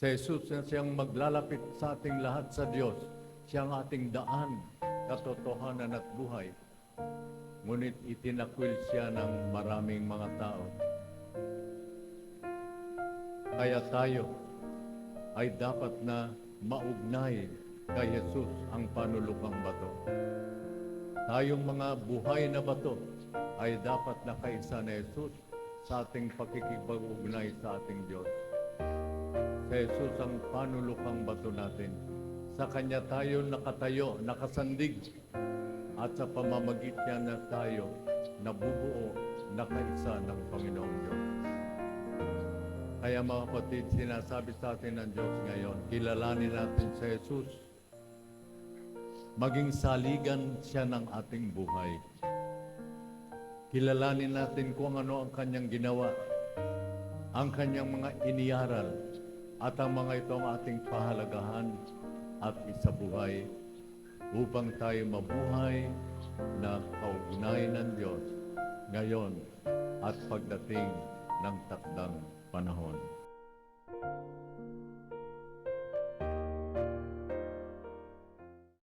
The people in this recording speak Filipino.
Si Jesus na siyang maglalapit sa ating lahat sa Diyos. Siya ang ating daan, katotohanan at buhay. Ngunit itinakwil siya ng maraming mga tao. Kaya tayo ay dapat na maugnay kay Jesus ang panulukang bato. Tayong mga buhay na bato ay dapat nakaisa na Jesus sa ating pakikipag-ugnay sa ating Diyos. Si Jesus ang panulukang bato natin. Sa Kanya tayo nakatayo, nakasandig, at sa pamamagitan na tayo nabubuo, nakaisa ng Panginoong Diyos. Kaya mga kapatid, sinasabi sa atin ng Diyos ngayon, kilalanin natin si Jesus. Maging saligan siya ng ating buhay. Kilalanin natin kung ano ang kanyang ginawa, ang kanyang mga iniaral, at ang mga ito ang ating pahalagahan at isabuhay upang tayo mabuhay na kaugnay ng Diyos ngayon at pagdating ng takdang panahon.